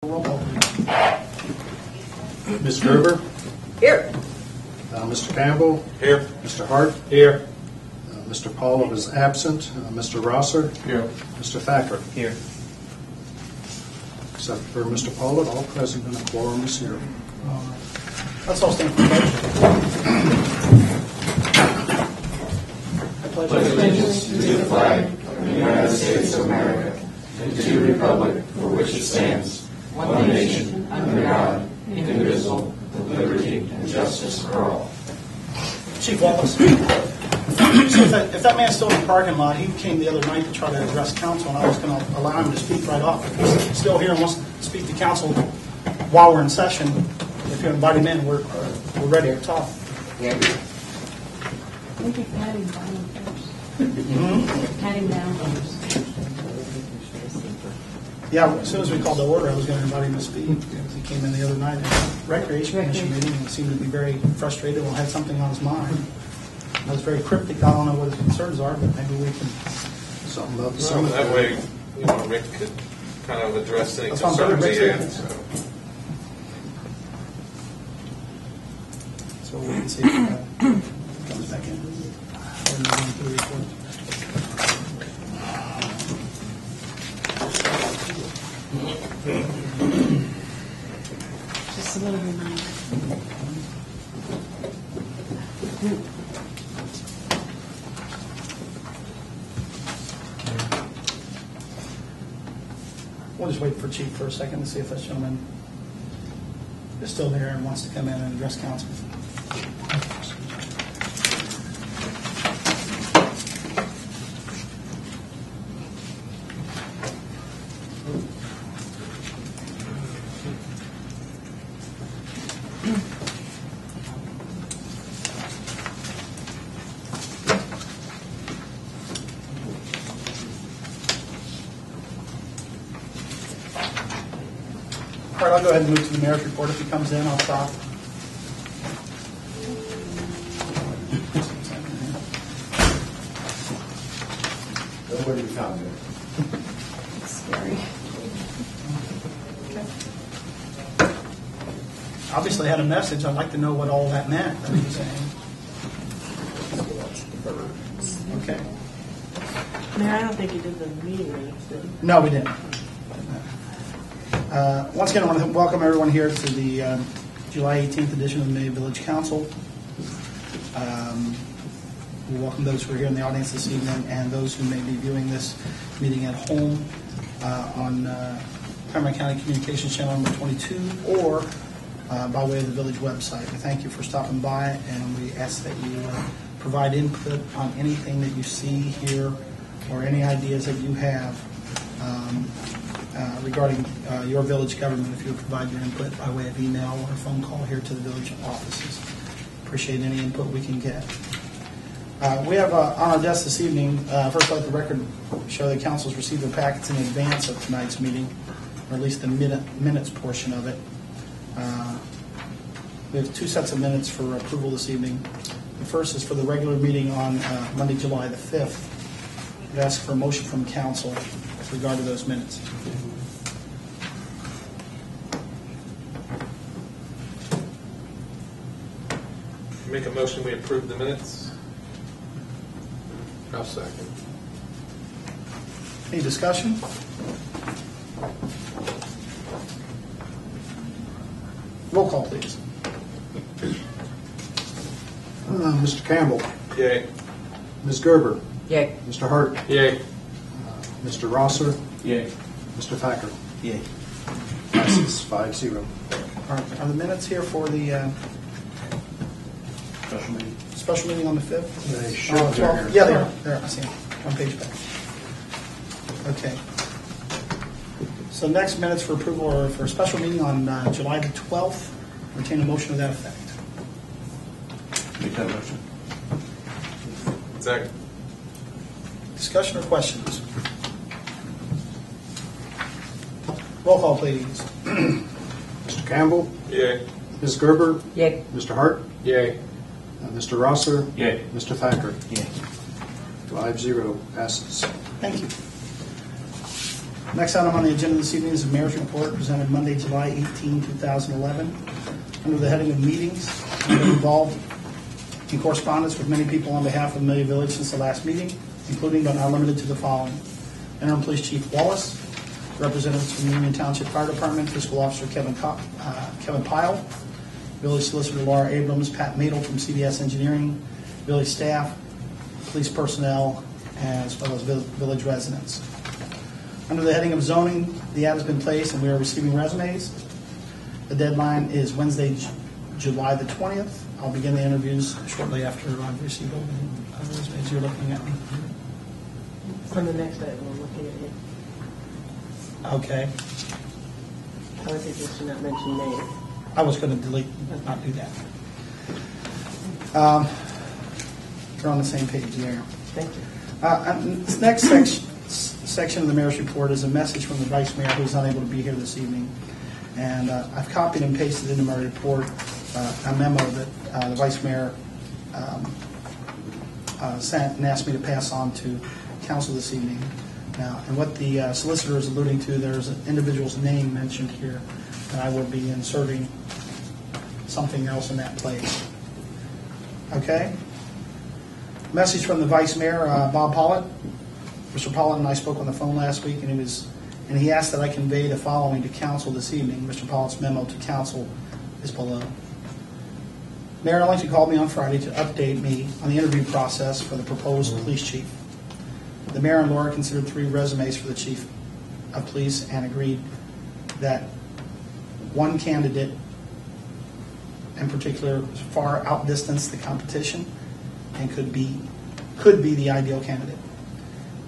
Roll call. Ms. Gruber? Here. Mr. Campbell? Here. Mr. Hart? Here. Mr. Pollitt is absent. Mr. Rosser? Here. Mr. Thacker? Here. Except for Mr. Pollitt, all present and a quorum is here. Let's all stand for the pledge. I pledge allegiance to the flag of the United States of America and to the republic for which it stands, one nation, under God, indivisible, with liberty and justice for all. Chief Wallace. So if that man's still in the parking lot, he came the other night to try to address council, and I was going to allow him to speak right off. If he's still here and wants to speak to council while we're in session, if you invite him in, we're ready to talk. Yeah. Maybe pat him down first. Pat him down first. Yeah, as soon as we called the order, I was going to invite him to speak. He came in the other night at a Recreation Commission meeting and seemed to be very frustrated or had something on his mind. I was very cryptic. I don't know what his concerns are, but maybe we can... Something about the So summer. that way, Rick could kind of address any That's what I'm concerns he saying, had. Rick's So. So we can see if comes back in. Or move on to the report. Just a little reminder. We'll just wait for Chief for a second to see if that gentleman is still there and wants to come in and address council. All right, I'll go ahead and move to the mayor's report. If he comes in, I'll stop. Nobody found it. It's scary. Obviously, I had a message. I'd like to know what all that meant. What are you saying? Okay. Mayor, I don't think you did the meeting minutes, did you? No, we didn't. Once again, I want to welcome everyone here to the July 18th edition of the May Village Council. We welcome those who are here in the audience this evening and those who may be viewing this meeting at home on Cameron County Communications Channel number 22 or by way of the village website. We thank you for stopping by, and we ask that you provide input on anything that you see here or any ideas that you have regarding your village government, if you'll provide your input by way of email or phone call here to the village offices. Appreciate any input we can get. We have on our desk this evening, first let the record show that council's received their packets in advance of tonight's meeting, or at least the minutes portion of it. We have two sets of minutes for approval this evening. The first is for the regular meeting on Monday, July the 5th. I'd ask for a motion from council with regard to those minutes. Make a motion, we approve the minutes. I'll second. Any discussion? Roll call, please. Mr. Campbell? Yay. Ms. Gerber? Yay. Mr. Hart? Yay. Mr. Rosser? Yay. Mr. Thacker? Yay. Passes 5-0. Are the minutes here for the special meeting on the 5th? They should be 12th. here. Yeah, they are. There, I see them. One page back. Okay. So next minutes for approval are for a special meeting on July the 12th. Retain a motion to that effect. Make that motion. Second. Discussion or questions? Roll call, please. Mr. Campbell? Yay. Ms. Gerber? Yay. Mr. Hart? Yay. Mr. Rosser? Yay. Mr. Thacker? Yay. 5-0 passes. Thank you. Next item on the agenda this evening is the mayor's report presented Monday, July 18, 2011. Under the heading of meetings, I've been involved in correspondence with many people on behalf of Amelia Village since the last meeting, including but not limited to the following. Interim Police Chief Wallace, representatives from the Union Township Fire Department, Fiscal Officer Kevin Pyle, Village Solicitor Laura Abrams, Pat Madel from CBS Engineering, village staff, police personnel, as well as village residents. Under the heading of zoning, the ad has been placed and we are receiving resumes. The deadline is Wednesday, July the 20th. I'll begin the interviews shortly after I've received all the resumes. You're looking at me. On the next item, we're looking at it. Okay. I would suggest you not mention names. I was going to delete, not do that. We're on the same page there. Thank you. This next section of the mayor's report is a message from the vice mayor who's unable to be here this evening. And I've copied and pasted into my report a memo that the vice mayor sent and asked me to pass on to council this evening. Now, and what the solicitor is alluding to, there's an individual's name mentioned here, and I will be inserting something else in that place. Okay? Message from the Vice Mayor, Bob Pollitt. Mr. Pollitt and I spoke on the phone last week, and he asked that I convey the following to council this evening. Mr. Pollitt's memo to council is below. Mayor Ellington called me on Friday to update me on the interview process for the proposed police chief. The mayor and Laura considered 3 resumes for the chief of police and agreed that one candidate in particular far outdistanced the competition and could be the ideal candidate.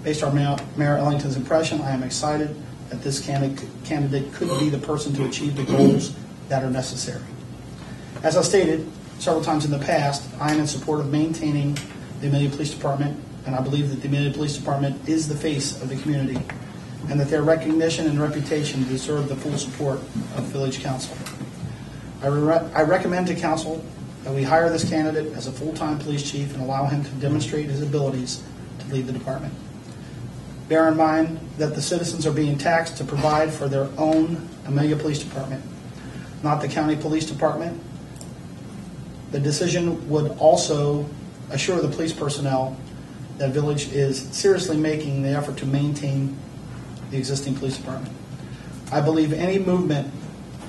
Based on Mayor Ellington's impression, I am excited that this candidate could be the person to achieve the goals that are necessary. As I stated several times in the past, I am in support of maintaining the Amelia Police Department, and I believe that the Amelia Police Department is the face of the community, and that their recognition and reputation deserve the full support of Village Council. I recommend to Council that we hire this candidate as a full-time police chief and allow him to demonstrate his abilities to lead the department. Bear in mind that the citizens are being taxed to provide for their own Amelia Police Department, not the county police department. The decision would also assure the police personnel that Village is seriously making the effort to maintain the existing police department. I believe any movement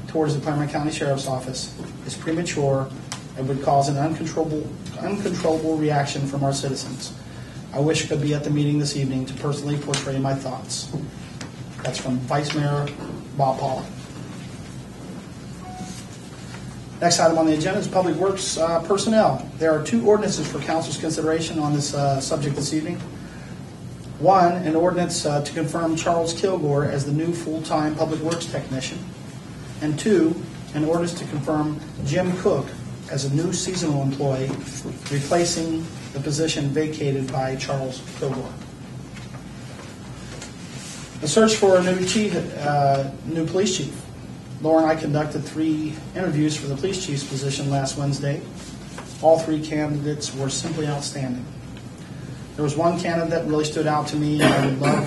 towards the Claremont County Sheriff's Office is premature and would cause an uncontrollable reaction from our citizens. I wish I could be at the meeting this evening to personally portray my thoughts. That's from Vice Mayor Bob Pollitt. Next item on the agenda is Public Works personnel. There are 2 ordinances for council's consideration on this subject this evening. 1, an ordinance to confirm Charles Kilgore as the new full-time Public Works technician. And 2, an ordinance to confirm Jim Cook as a new seasonal employee, replacing the position vacated by Charles Kilgore. The search for a new police chief. Laura and I conducted 3 interviews for the police chief's position last Wednesday. All 3 candidates were simply outstanding. There was one candidate that really stood out to me, and I would love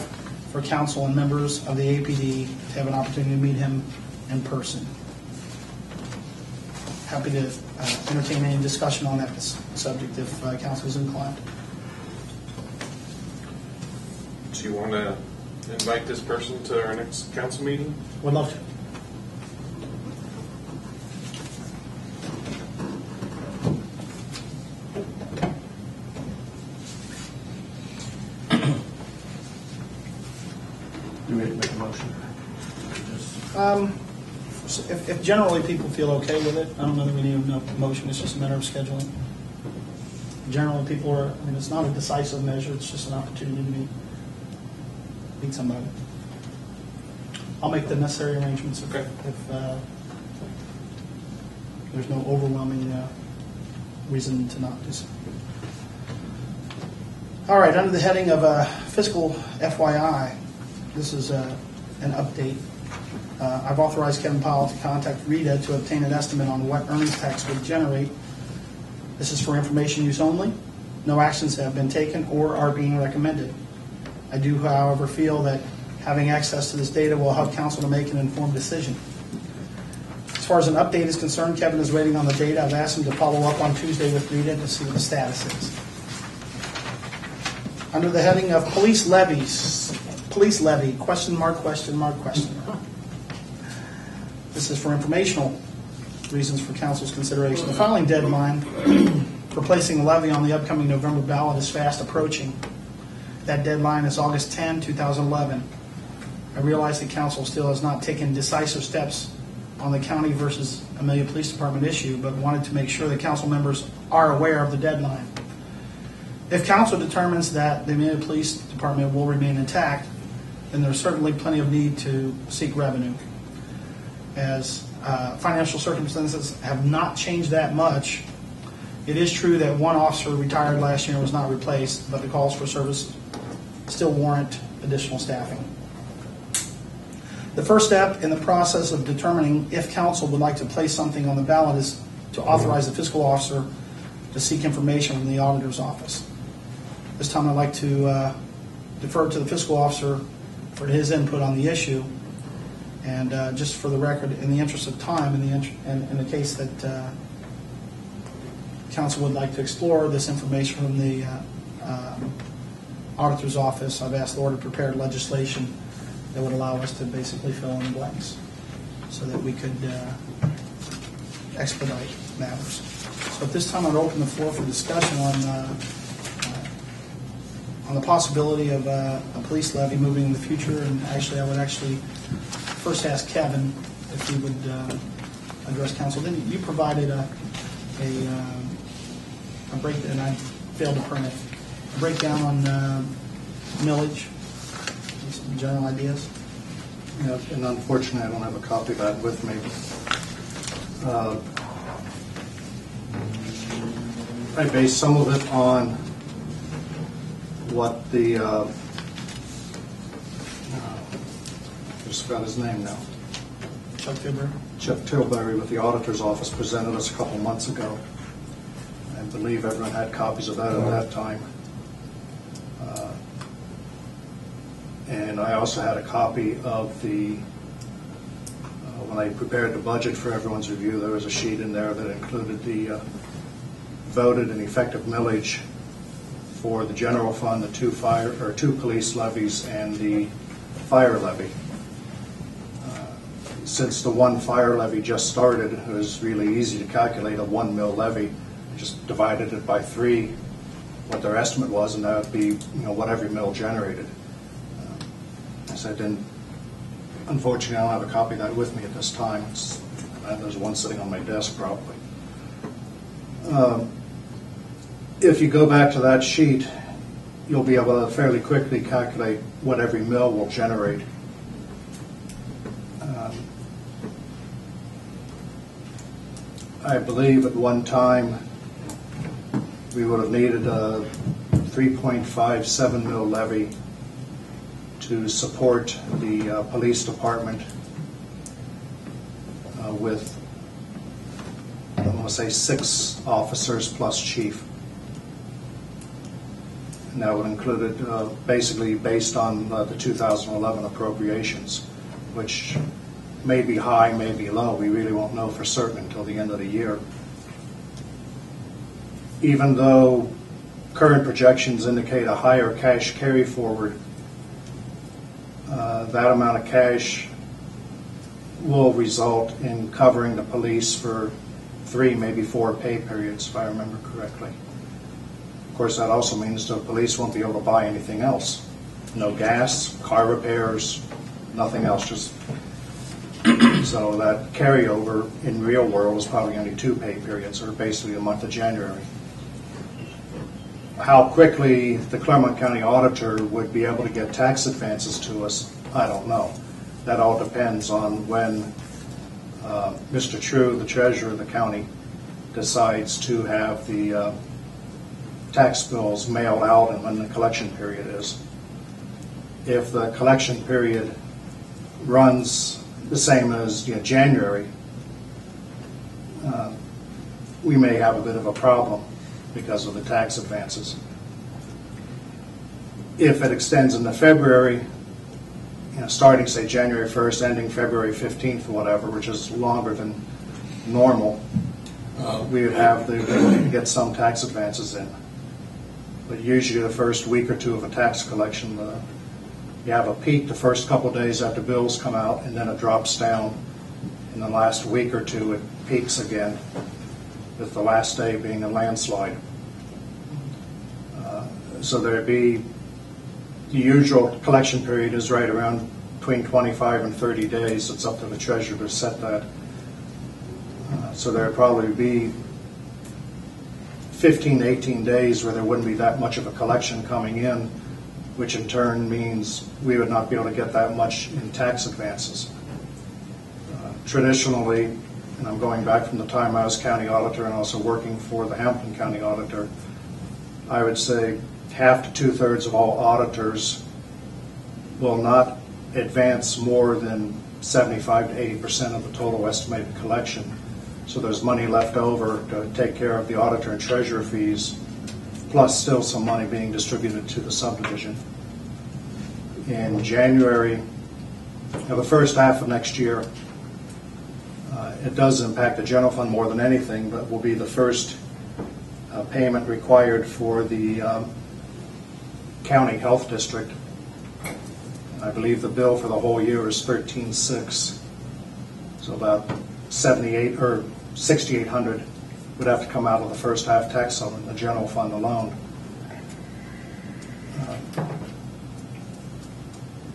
for council and members of the APD to have an opportunity to meet him in person. Happy to entertain any discussion on that subject if council is inclined. Do you want to invite this person to our next council meeting? Would love to. Do we make a motion? If generally people feel okay with it, I don't know that we need a motion. It's just a matter of scheduling. Generally, people are. I mean, it's not a decisive measure. It's just an opportunity to meet somebody. I'll make the necessary arrangements. Okay. If there's no overwhelming reason to not do so. All right. Under the heading of fiscal FYI, this is an update. I've authorized Kevin Powell to contact Rita to obtain an estimate on what earnings tax would generate. This is for information use only. No actions have been taken or are being recommended. I do, however, feel that Having access to this data will help council to make an informed decision. As far as an update is concerned, Kevin is waiting on the data. I've asked him to follow up on Tuesday with Rita to see what the status is. Under the heading of police levies, police levy, question mark, question mark, question mark. This is for informational reasons for council's consideration. The filing deadline for placing a levy on the upcoming November ballot is fast approaching. That deadline is August 10, 2011. I realize that council still has not taken decisive steps on the county versus Amelia Police Department issue, but wanted to make sure that council members are aware of the deadline. If council determines that the Amelia Police Department will remain intact, then there's certainly plenty of need to seek revenue. As financial circumstances have not changed that much, it is true that one officer retired last year and was not replaced, but the calls for service still warrant additional staffing. The first step in the process of determining if council would like to place something on the ballot is to authorize the fiscal officer to seek information from the auditor's office. This time I'd like to defer to the fiscal officer for his input on the issue. And just for the record, in the interest of time, in the case that council would like to explore this information from the auditor's office, I've asked the order to prepare legislation that would allow us to basically fill in the blanks so that we could expedite matters. So at this time, I'd open the floor for discussion on the possibility of a police levy moving in the future. And actually, I would first ask Kevin if he would address council. Then you provided a breakdown, and I failed to print it, a breakdown on millage, some general ideas. Yeah, and unfortunately, I don't have a copy of that with me. I based some of it on what the, I just forgot his name now. Chuck Tilbury. Chuck Tilbury with the auditor's office presented us a couple months ago. I believe everyone had copies of that at that time. And I also had a copy of the, when I prepared the budget for everyone's review, there was a sheet in there that included the voted and effective millage for the general fund, the two police levies, and the fire levy. Since the one fire levy just started, it was really easy to calculate a 1 mil levy. Just divided it by 3, what their estimate was, and that would be what every mill generated. So I didn't, unfortunately, I don't have a copy of that with me at this time. There's one sitting on my desk probably. If you go back to that sheet, you'll be able to fairly quickly calculate what every mill will generate. I believe at one time we would have needed a 3.57 mil levy to support the police department with, I want to say, 6 officers plus chief. And that would include it basically based on the 2011 appropriations, which may be high, may be low. We really won't know for certain until the end of the year. Even though current projections indicate a higher cash carry forward, that amount of cash will result in covering the police for 3, maybe 4 pay periods, if I remember correctly. Of course, that also means the police won't be able to buy anything else. No gas, car repairs, nothing else. Just so that carryover in real world is probably only 2 pay periods, or basically the month of January. How quickly the Clermont County Auditor would be able to get tax advances to us, I don't know. That all depends on when Mr. True, the treasurer of the county, decides to have the tax bills mailed out and when the collection period is. If the collection period runs the same as January, we may have a bit of a problem because of the tax advances. If it extends into February, starting, say, January 1st, ending February 15th or whatever, which is longer than normal, we would have the ability to get some tax advances in. But usually the first week or two of a tax collection, you have a peak the first couple days after bills come out, and then it drops down. In the last week or two, it peaks again, with the last day being a landslide. So there'd be, the usual collection period is right around between 25 and 30 days. It's up to the treasurer to set that. So there'd probably be 15 to 18 days where there wouldn't be that much of a collection coming in, which in turn means we would not be able to get that much in tax advances. Traditionally, and I'm going back from the time I was county auditor and also working for the Hamilton County Auditor, I would say half to two-thirds of all auditors will not advance more than 75 to 80% of the total estimated collection. So there's money left over to take care of the auditor and treasurer fees, plus still some money being distributed to the subdivision. In January, the first half of next year, it does impact the general fund more than anything, but will be the first payment required for the county health district. I believe the bill for the whole year is $13,600, so about $7,800 or $6,800 would have to come out of the first half tax sum in the general fund alone.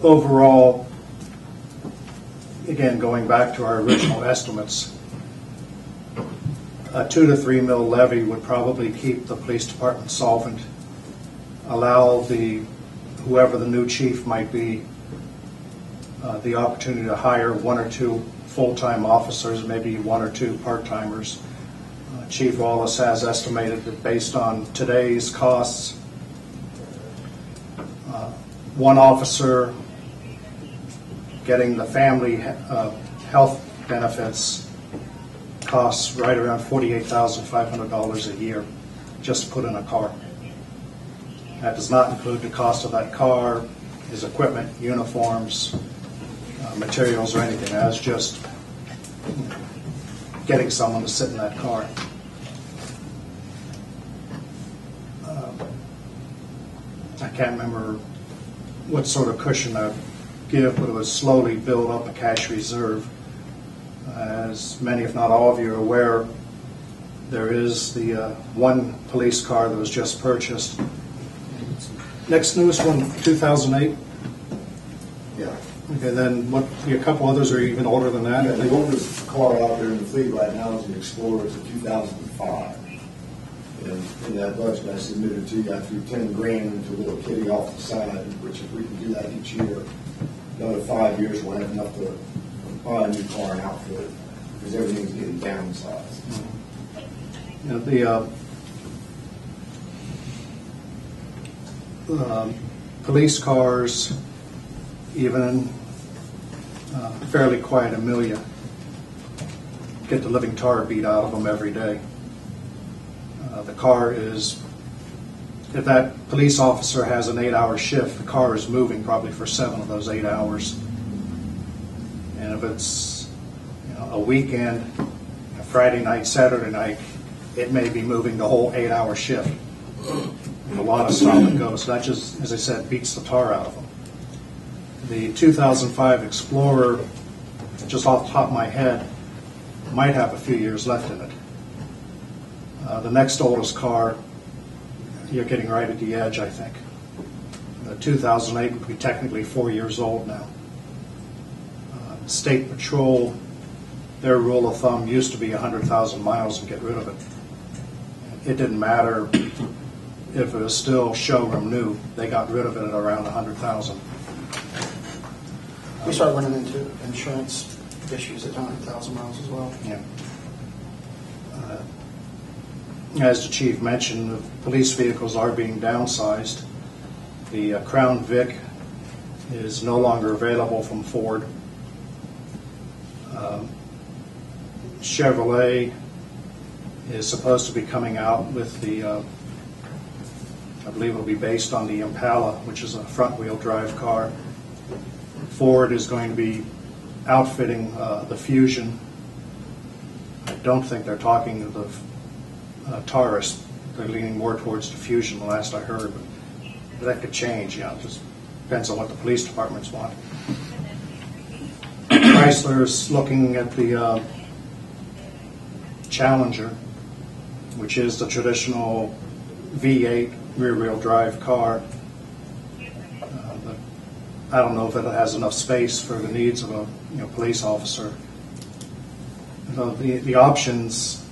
Overall, again, going back to our original estimates, a 2 to 3 mil levy would probably keep the police department solvent, allow whoever the new chief might be the opportunity to hire 1 or 2 full-time officers, maybe 1 or 2 part-timers. Chief Wallace has estimated that based on today's costs, 1 officer getting the family health benefits costs right around $48,500 a year just to put in a car. That does not include the cost of that car, his equipment, uniforms, materials, or anything. That's just getting someone to sit in that car. I can't remember what sort of cushion I'd give, but it would slowly build up a cash reserve. As many, if not all of you are aware, there is the 1 police car that was just purchased. Next newest one, 2008? Yeah. Okay, then a couple others are even older than that, I The think. oldest car out there in the fleet right now is an Explorer. It's a 2005. And in that budget I submitted to you, I threw 10 grand into a little kitty off the side, which if we can do that each year, another 5 years, we'll have enough to buy a new car and outfit it, because everything's getting downsized. The police cars, even fairly quiet Amelia, get the living tar beat out of them every day. The car is, if that police officer has an 8-hour shift, the car is moving probably for 7 of those 8 hours. And if it's a weekend, a Friday night, Saturday night, it may be moving the whole 8-hour shift. A lot of stop and go. So that just, as I said, beats the tar out of them. The 2005 Explorer, just off the top of my head, might have a few years left in it. The next oldest car, you're getting right at the edge, I think. The 2008 would be technically 4 years old now. State Patrol, their rule of thumb used to be 100,000 miles and get rid of it. It didn't matter if it was still showroom new. They got rid of it at around 100,000. We start running into insurance issues at 100,000 miles as well. Yeah. As the chief mentioned, the police vehicles are being downsized. The Crown Vic is no longer available from Ford. Chevrolet is supposed to be coming out with the, I believe it'll be based on the Impala, which is a front-wheel drive car. Ford is going to be outfitting the Fusion. I don't think they're talking to the Taurus. They're leaning more towards the Fusion, the last I heard. But that could change, it just depends on what the police departments want. Chrysler's looking at the Challenger, which is the traditional V8 rear-wheel drive car. But I don't know if it has enough space for the needs of a police officer. The options,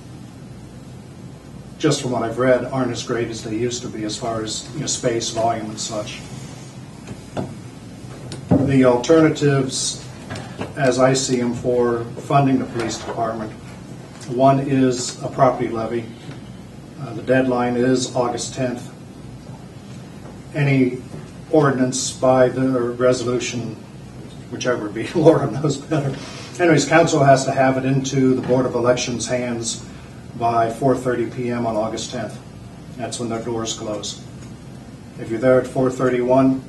just from what I've read, aren't as great as they used to be as far as space, volume, and such. The alternatives, as I see them, for funding the police department, one is a property levy. The deadline is August 10th. Any ordinance by the resolution, whichever it be, Lord knows better. Anyways, council has to have it into the Board of Elections' hands by 4:30 p.m. on August 10th. That's when their doors close. If you're there at 4:31,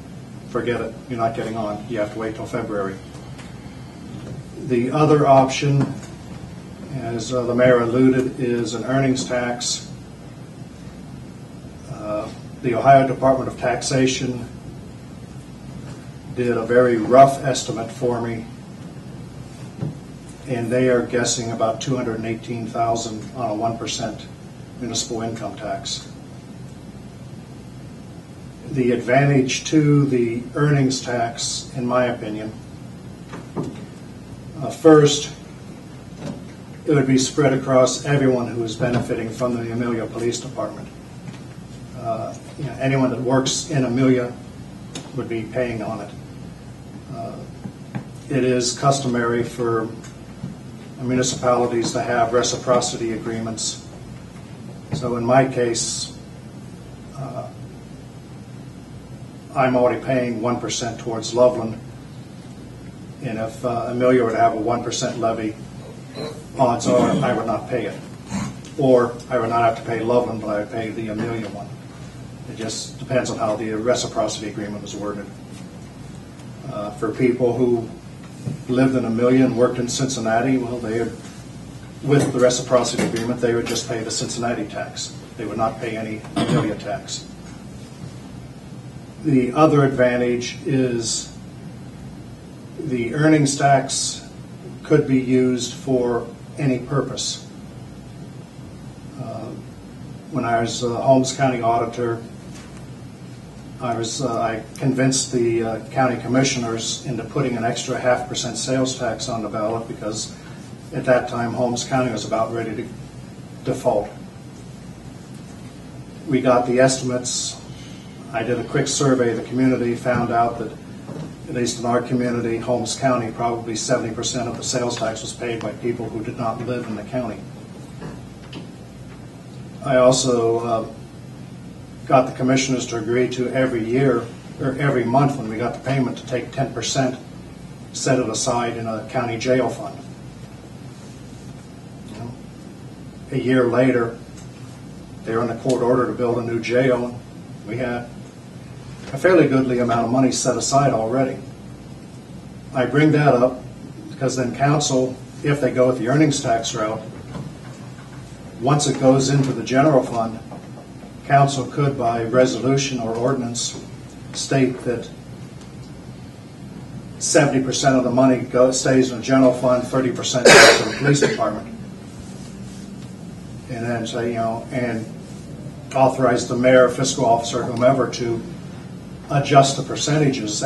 forget it. You're not getting on. You have to wait till February. The other option, as the mayor alluded, is an earnings tax. The Ohio Department of Taxation did a very rough estimate for me, and they are guessing about $218,000 on a 1% municipal income tax. The advantage to the earnings tax, in my opinion, first, it would be spread across everyone who is benefiting from the Amelia Police Department. Anyone that works in Amelia would be paying on it. It is customary for municipalities to have reciprocity agreements. So in my case, I'm already paying 1% towards Loveland, and if Amelia would have a 1% levy, odds are I would not pay it. Or I would not have to pay Loveland, but I would pay the Amelia one. It just depends on how the reciprocity agreement was worded. For people who lived in Amelia and worked in Cincinnati, well, with the reciprocity agreement, they would just pay the Cincinnati tax. They would not pay any Amelia tax. The other advantage is the earnings tax could be used for any purpose. When I was Holmes County Auditor, I convinced the county commissioners into putting an extra 0.5% sales tax on the ballot because at that time Holmes County was about ready to default. We got the estimates. I did a quick survey of the community, found out that at least in our community, Holmes County, probably 70% of the sales tax was paid by people who did not live in the county. I also got the commissioners to agree to every year, or every month when we got the payment, to take 10%, set it aside in a county jail fund. A year later, they were in a court order to build a new jail. We had a fairly goodly amount of money set aside already. I bring that up because then council, if they go with the earnings tax route, once it goes into the general fund, council could, by resolution or ordinance, state that 70% of the money stays in the general fund, 30% goes to the police department. And then say, and authorize the mayor, fiscal officer, whomever to adjust the percentages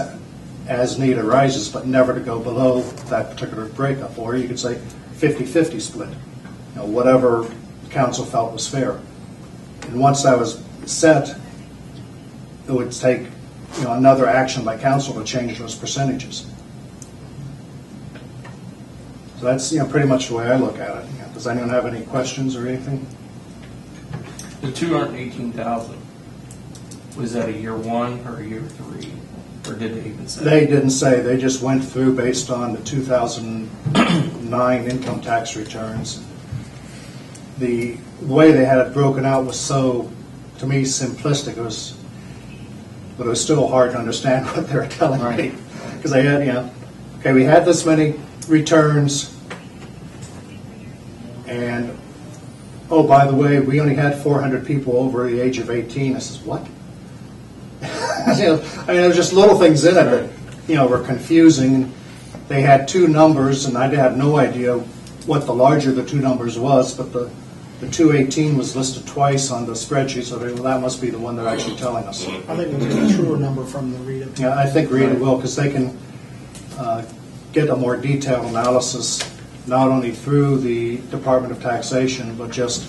as need arises, but never to go below that particular breakup. Or you could say 50-50 split, whatever council felt was fair. And once that was set, it would take another action by council to change those percentages. So that's pretty much the way I look at it. Does anyone have any questions or anything? The 218,000, was that a year one or a year three? Or did they even say? They didn't say. They just went through based on the 2009 income tax returns. The way they had it broken out was so, to me, simplistic. But it was still hard to understand what they were telling me. Because they had, okay, we had this many returns, and, oh, by the way, we only had 400 people over the age of 18. I says, what? You know, I mean, there was just little things in it that, you know, were confusing. They had two numbers, and I had no idea what the larger of the two numbers was, but the 218 was listed twice on the spreadsheet, so well, that must be the one they're actually telling us. I think we'll get a truer number from the Rita. Yeah, I think Rita will, because they can get a more detailed analysis, not only through the Department of Taxation, but just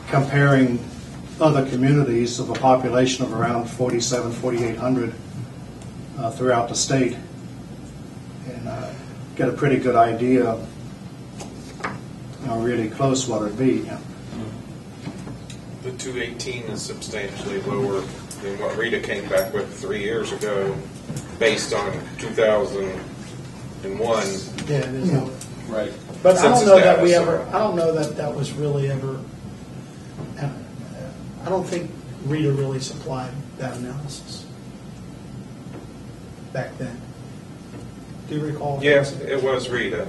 comparing other communities of a population of around 4,800 throughout the state, and get a pretty good idea of, you know, really close what it'd be. Yeah. The 218 is substantially lower than what Rita came back with 3 years ago, based on 2001. Yeah, it is. Right. But I don't Census know that we data, ever, so- I don't know that that was really ever, I don't think Rita really supplied that analysis back then. Do you recall? Yes, it was Rita.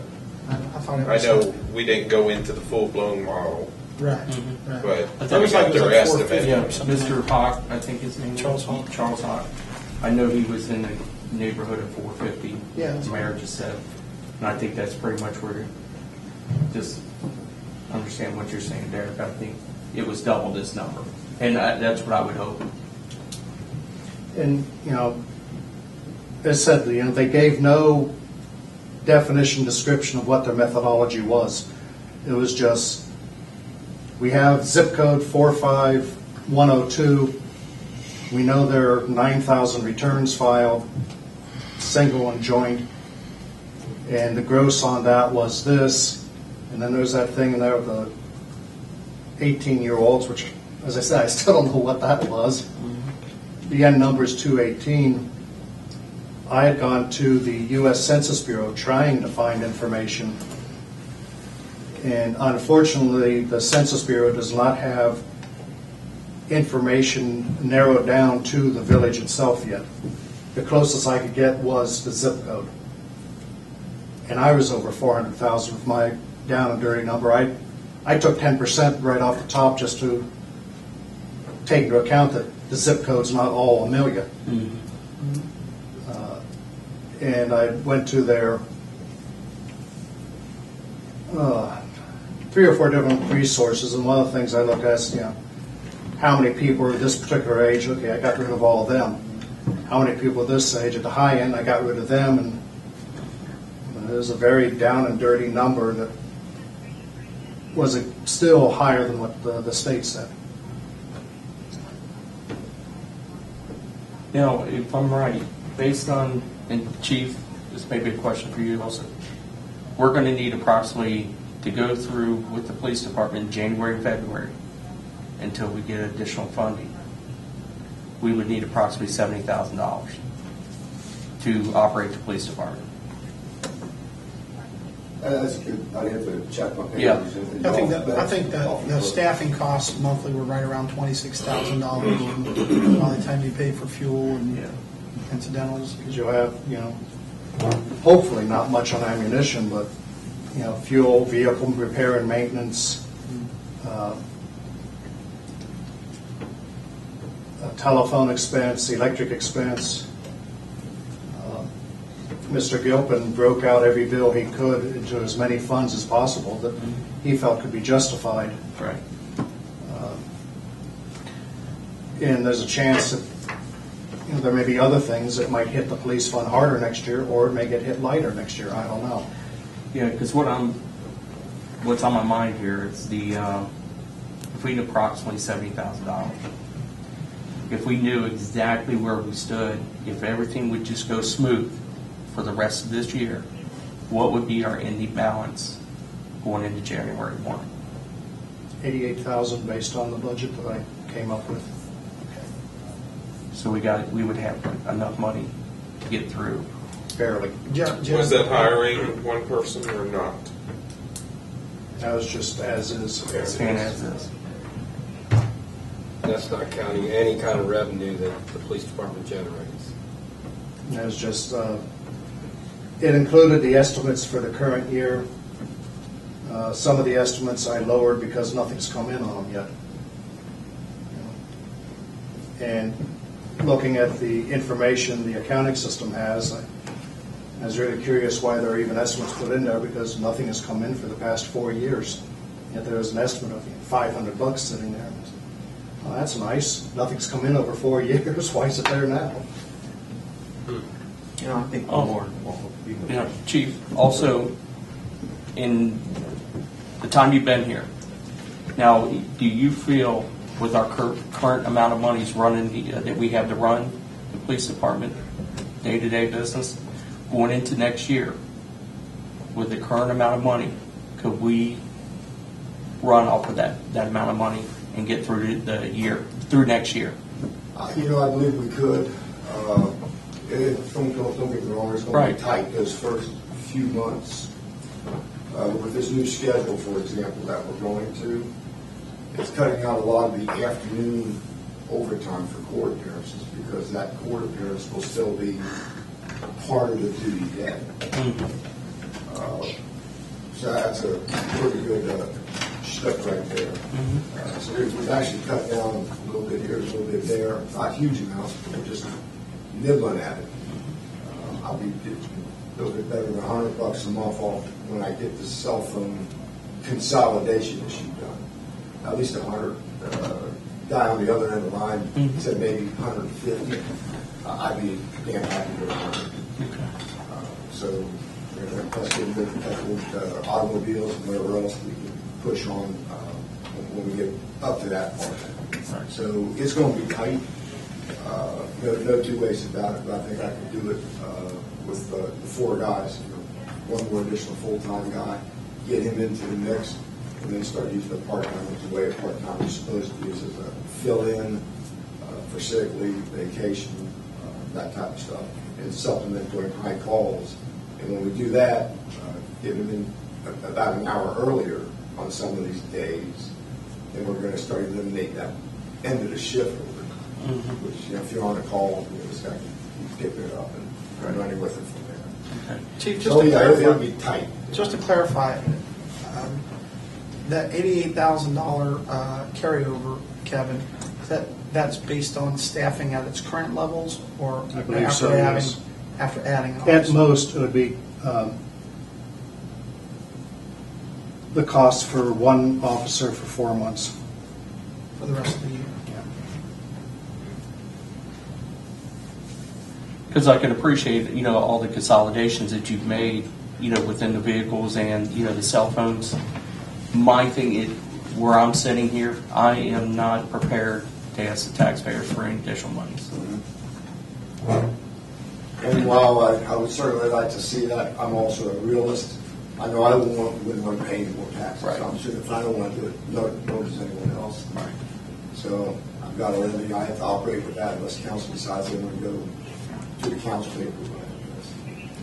I thought it I was. know we didn't go into the full-blown model, Right, Mm-hmm. right. but I That we was like, got it was their like 450 estimate. or something. Mr. Hawk, I think his name is. Charles Hawk. Charles Hawk. I know he was in the neighborhood of 450. Yeah, that's The mayor just said. And I think that's pretty much where, just understand what you're saying, Derek. I think it was double this number. And that's what I would hope. And, you know, as said, you know, they gave no definition, description of what their methodology was. It was just, we have zip code 45102. We know there are 9,000 returns filed, single and joint, and the gross on that was this. And then there's that thing in there with the 18-year-olds, which, as I said, I still don't know what that was. The end number is 218. I had gone to the U.S. Census Bureau trying to find information, and unfortunately, the Census Bureau does not have information narrowed down to the village itself yet. The closest I could get was the zip code, and I was over 400,000 with my down and dirty number. I took 10% right off the top just to take into account that the zip code's not all Amelia. And I went to their 3 or 4 different resources, and one of the things I looked at is, you know, how many people are this particular age? Okay, I got rid of all of them. How many people at this age? At the high end, I got rid of them, and it was a very down and dirty number that was still higher than what the state said. Now, if I'm right, based on, and Chief, this may be a question for you also, we're going to need approximately to go through with the police department in January, February, until we get additional funding. We would need approximately $70,000 to operate the police department. That's good. I'd have to check my papers. Yeah. I think that the staffing costs monthly were right around $26,000 by the time you pay for fuel and incidentals. Because you'll have, you know, hopefully not much on ammunition, but, you know, fuel, vehicle repair and maintenance, telephone expense, electric expense. Mr. Gilpin broke out every bill he could into as many funds as possible that he felt could be justified. Right. And there's a chance that, you know, there may be other things that might hit the police fund harder next year, or it may get hit lighter next year. I don't know. Yeah, because what's on my mind here is if we need approximately $70,000, if we knew exactly where we stood, if everything would just go smooth for the rest of this year, what would be our ending balance going into January 1? 88,000 based on the budget that I came up with. So we would have enough money to get through. Barely. Was that hiring one person or not? That was just as is. And as is. That's not counting any kind of revenue that the police department generates. That was just It included the estimates for the current year. Some of the estimates I lowered because nothing's come in on them yet. And looking at the information the accounting system has, I was really curious why there are even estimates put in there, because nothing has come in for the past 4 years. Yet there was an estimate of $500 sitting there. Well, that's nice. Nothing's come in over 4 years. Why is it there now? You know, I think more. Chief, also, in the time you've been here, now, do you feel with our current amount of monies running, that we have to run the police department day-to-day business, going into next year, with the current amount of money, could we run off of that amount of money and get through the year, through next year? You know, I believe we could. Don't get me wrong, it's going to be tight those first few months. With this new schedule, for example, that we're going to, it's cutting out a lot of the afternoon overtime for court appearances, because that court appearance will still be part of the duty day. So that's a pretty good step right there. So we've actually cut down a little bit here, a little bit there, not huge amounts, but we're just nibbling at it. I'll be a little bit better than $100 a month off when I get the cell phone consolidation issue done. At least 100. Guy on the other end of the line said maybe 150. I'd be damn happy with 100. So plus with automobiles and whatever else we can push on when we get up to that part. So it's going to be tight. No two ways about it, but I think I can do it with the 4 guys. One more additional full-time guy, get him into the mix, and then start using the part-time as the way a part-time is supposed to be, as a fill-in for sick leave, vacation, that type of stuff, and supplement during high calls. And when we do that, get them in about an hour earlier on some of these days, then we're going to start eliminating that end of the shift, which, if you're on a call, this guy can pick it up and running with it from there. Chief, just to it'll clarify, be tight. just to clarify, that $88,000 carryover, Kevin, that's based on staffing at its current levels, or I believe after so, yes. after adding? an At officer? most, it would be the cost for one officer for 4 months. For the rest of the year. Because I can appreciate, all the consolidations that you've made, within the vehicles and, the cell phones. My thing, where I'm sitting here, I am not prepared to ask the taxpayers for any additional monies. And while I would certainly like to see that, I'm also a realist. I know I wouldn't want to pay any more taxes. Right. So I'm sure if I don't want to do it, nor does anyone else. Right. So I've got a levy. I have to operate with that unless council decides they want to go to the council table.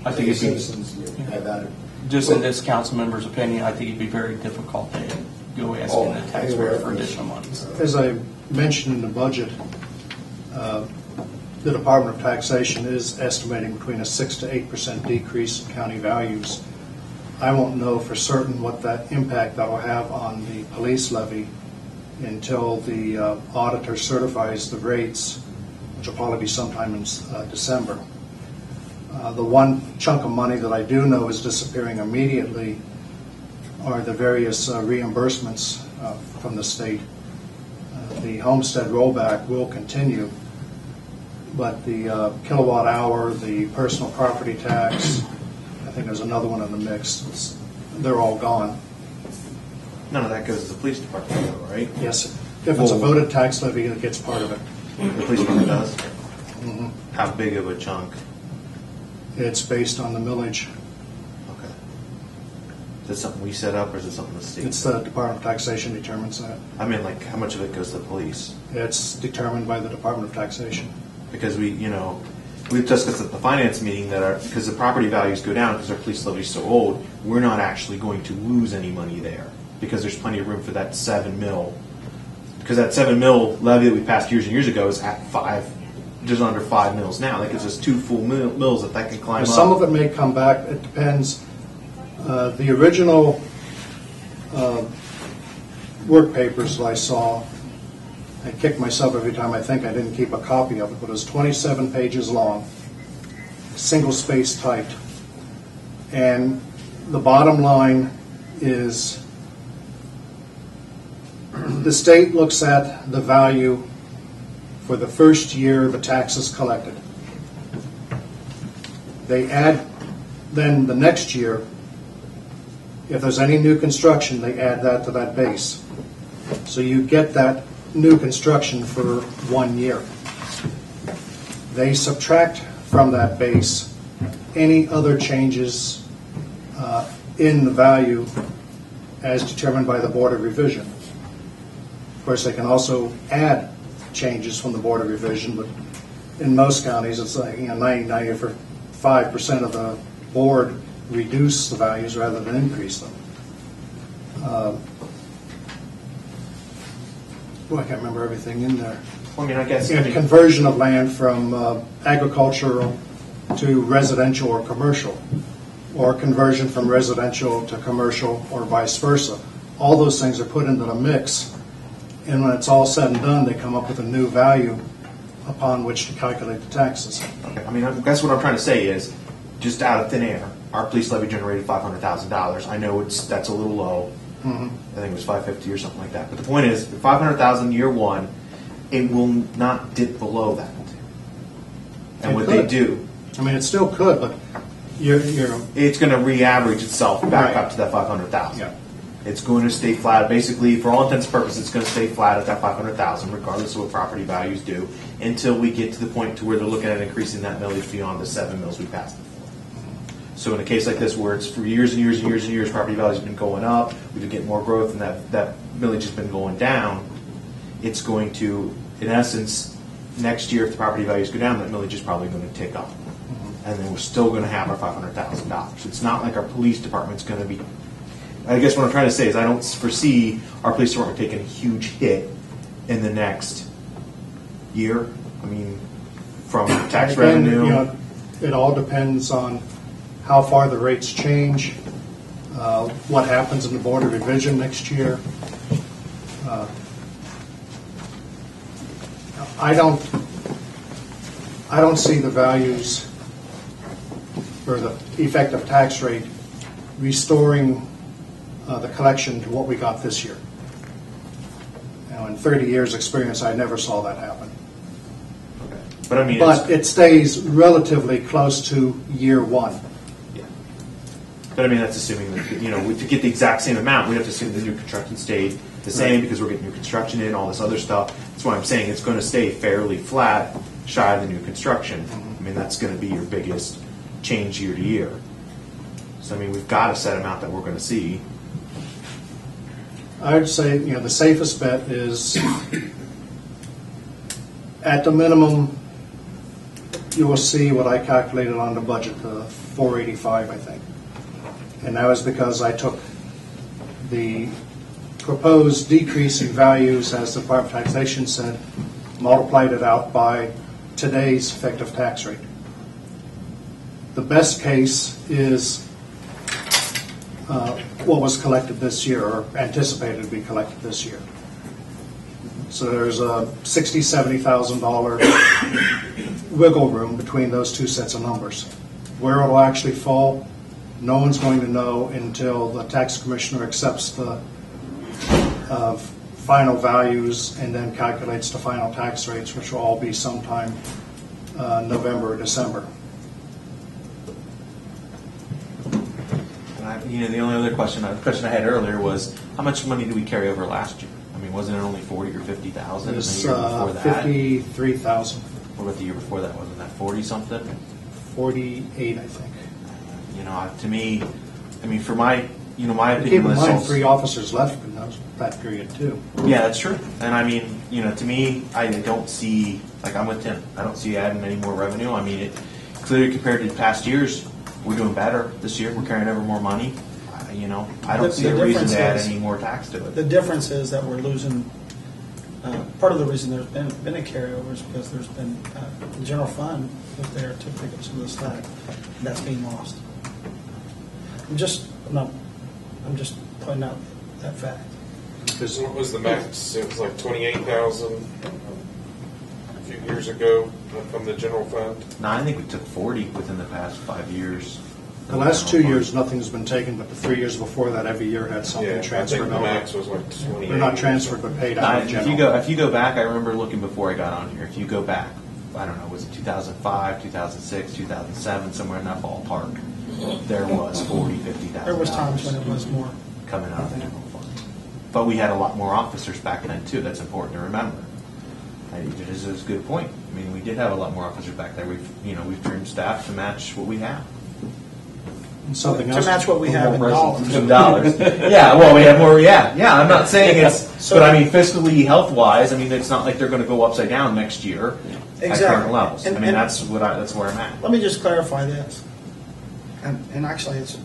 I think it'd be, Citizens have that. just in this council member's opinion, I think it'd be very difficult to go asking the taxpayer for additional monies. As I mentioned in the budget, the Department of Taxation is estimating between a 6 to 8% decrease in county values. I won't know for certain what that impact that will have on the police levy until the auditor certifies the rates, which will probably be sometime in December. The one chunk of money that I do know is disappearing immediately are the various reimbursements from the state. The homestead rollback will continue, but the kilowatt hour, the personal property tax, I think there's another one in the mix, they're all gone. None of that goes to the police department, though, right? Yes, if it's a voted tax levy, it gets part of it. The police department does? How big of a chunk? It's based on the millage. Okay. Is that something we set up, or is it something the state? It's the Department of Taxation determines that. I mean, like, how much of it goes to the police? It's determined by the Department of Taxation. Because we've discussed at the finance meeting that because the property values go down because our police levy is so old, we're not actually going to lose any money there because there's plenty of room for that $7 million. Because that $7 million levy that we passed years and years ago is at 5 just under 5 mils now. That gives us 2 full mills that can climb up. Some of it may come back, it depends. The original work papers that I saw, I kick myself every time I think I didn't keep a copy of it, but it was 27 pages long, single space typed. And the bottom line is the state looks at the value for the first year the taxes collected. They add, then the next year, if there's any new construction, they add that to that base. So you get that new construction for 1 year. They subtract from that base any other changes in the value as determined by the Board of Revision. Of course, they can also add changes from the Board of Revision, but in most counties, it's like 95% of the board reduce the values rather than increase them. I can't remember everything in there. I mean, I guess. Conversion of land from agricultural to residential or commercial, or conversion from residential to commercial, or vice versa. All those things are put into the mix, and when it's all said and done, they come up with a new value upon which to calculate the taxes. Okay. I mean, I guess what I'm trying to say is, just out of thin air, our police levy generated $500,000. I know that's a little low. Mm-hmm. I think it was 550 or something like that. But the point is, $500,000 year one, it will not dip below that. And what they do, I mean, it still could, but you're it's going to re-average itself back Right. up to that 500,000. Yeah. It's going to stay flat. Basically, for all intents and purposes, it's going to stay flat at that 500,000, regardless of what property values do, until we get to the point to where they're looking at increasing that millage beyond the 7 mills we passed before. So in a case like this, where it's for years and years and years and years, property values have been going up, we've been getting more growth, and that millage has been going down, it's going to, in essence, next year, if the property values go down, that millage is probably going to tick up. And then we're still going to have our $500,000. It's not like our police department's going to be. I guess what I'm trying to say is I don't foresee our police department taking a huge hit in the next year. I mean, from tax Again, revenue. it all depends on how far the rates change, what happens in the Board of Revision next year. I don't see the values or the effective tax rate restoring the collection to what we got this year. Now, in 30 years' experience, I never saw that happen. But I mean, But it stays relatively close to year one. yeah. But I mean, that's assuming that to get the exact same amount, we have to assume the new construction stayed the same because we're getting new construction in, all this other stuff. That's why I'm saying it's going to stay fairly flat, shy of the new construction. I mean, that's going to be your biggest change year to year. So I mean, we've got a set amount that we're going to see. I would say, the safest bet is, at the minimum, you will see what I calculated on the budget, the 485, I think. And that was because I took the proposed decrease in values, as the Department of Taxation said, multiplied it out by today's effective tax rate. The best case is what was collected this year, or anticipated to be collected this year. So there's a $60,000, $70,000 wiggle room between those two sets of numbers. Where it will actually fall, no one's going to know until the tax commissioner accepts the final values and then calculates the final tax rates, which will all be sometime November or December. The only other question I had earlier was, how much money did we carry over last year? I mean, wasn't it only 40 or 50,000 the It's year before that? 53,000, What about the year before that? Wasn't that 40 something? 48, I think. To me, I mean, for my, my Keep opinion, in this mind, also- 3 officers left in that period too. Yeah, that's true. And I mean, to me, I don't see, I'm with Tim. I don't see adding any more revenue. I mean, clearly compared to past years, we're doing better this year. We're carrying over more money. I don't see a reason to add any more tax to it. The difference is that we're losing Part of the reason there's been a carryover is because there's been, the general fund was there to pick up some of the slack, and that's being lost. I'm just pointing out that fact. Because What was the max? It was like 28,000 a few years ago from the general fund. No, I think we took 40 within the past 5 years. the last 2 years, nothing's been taken, but the 3 years before that, every year had Yeah, something I think transferred the over. max was like 28. They're not transferred, but paid out in If you go back, I remember looking before I got on here. If you go back, I don't know, was it 2005, 2006, 2007, somewhere in that ballpark? There was 40, 50,000. There was times when it was more. coming out of the general fund. But we had a lot more officers back then too. That's important to remember. It is a good point. I mean, we did have a lot more officers back there. We've trimmed staff to match what we have. And something To else. match what we have in dollars. Some dollars. Yeah, well, we have more. Yeah. I'm not saying it's, but I mean, fiscally, health wise, I mean, it's not like they're going to go upside down next year at Exactly. current levels. And- I mean, and- that's where I'm at. Let me just clarify this, and actually, it's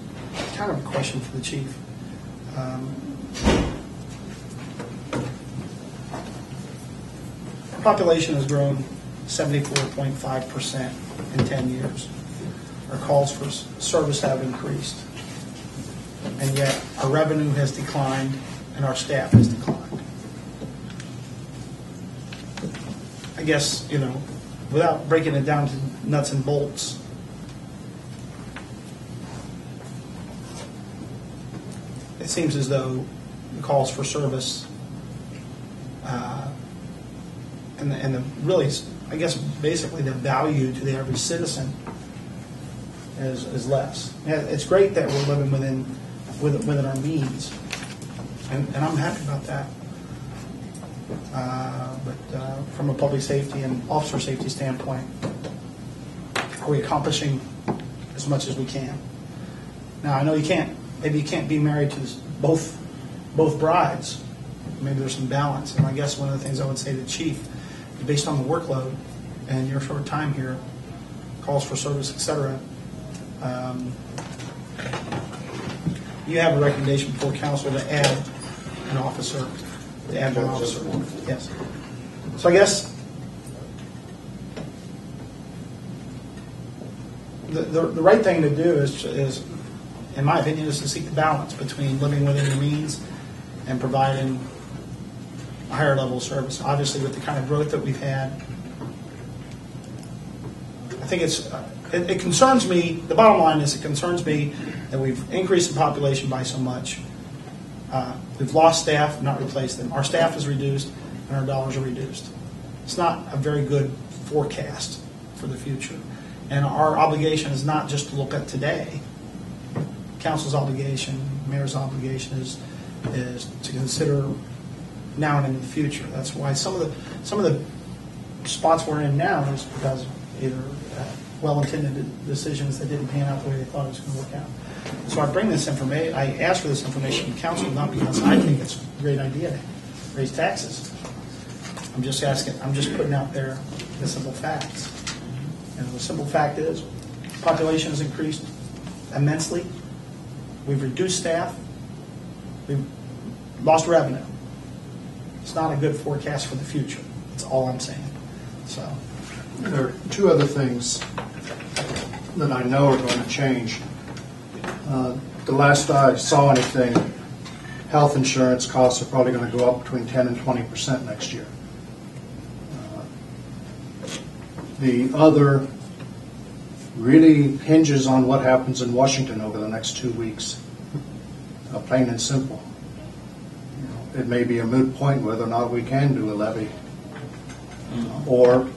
kind of a question for the chief. Our population has grown 74.5% in 10 years. Our calls for service have increased, and yet our revenue has declined and our staff has declined. I guess, without breaking it down to nuts and bolts, it seems as though the calls for service and the really, I guess, basically the value to the average citizen is less. Yeah, it's great that we're living within our means, and I'm happy about that. But from a public safety and officer safety standpoint, are we accomplishing as much as we can? Now, I know maybe you can't be married to both brides. Maybe there's some balance. And I guess one of the things I would say to the chief, based on the workload and your short time here, calls for service, et cetera, you have a recommendation before council to add an officer, to add one officer. Yes. So I guess the right thing to do is, in my opinion, is to seek the balance between living within your means and providing a higher level of service. Obviously, with the kind of growth that we've had, I think it concerns me. The bottom line is it concerns me that we've increased the population by so much. We've lost staff, not replaced them. Our staff is reduced and our dollars are reduced. It's not a very good forecast for the future. And our obligation is not just to look at today. Council's obligation, mayor's obligation is to consider now and into the future. That's why some of the spots we're in now is because of either well-intended decisions that didn't pan out the way they thought it was going to work out. So I bring this information. I ask for this information from council not because I think it's a great idea to raise taxes. I'm just asking. I'm just putting out there the simple facts. And the simple fact is, population has increased immensely. We've reduced staff. We've lost revenue. It's not a good forecast for the future. That's all I'm saying. So, There are two other things that I know are going to change. The last I saw anything, health insurance costs are probably going to go up between 10 and 20% next year. The other really hinges on what happens in Washington over the next 2 weeks, plain and simple. It may be a moot point whether or not we can do a levy, or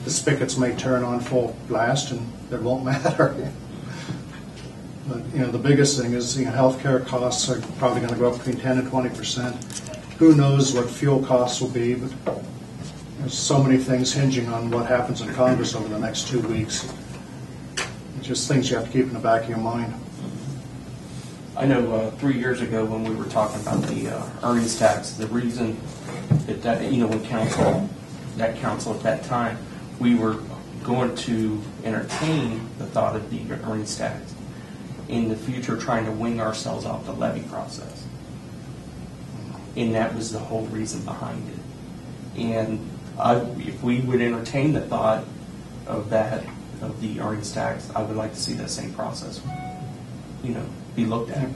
the spigots may turn on full blast and it won't matter. But the biggest thing is healthcare costs are probably going to go up between 10 and 20%. Who knows what fuel costs will be? But there's so many things hinging on what happens in Congress over the next 2 weeks. It's just things you have to keep in the back of your mind. I know 3 years ago when we were talking about the earnings tax, the reason that when council at that time, we were going to entertain the thought of the earnings tax in the future, trying to wing ourselves off the levy process. And that was the whole reason behind it. And if we would entertain the thought of that, of the earnings tax, I would like to see that same process, be looked at.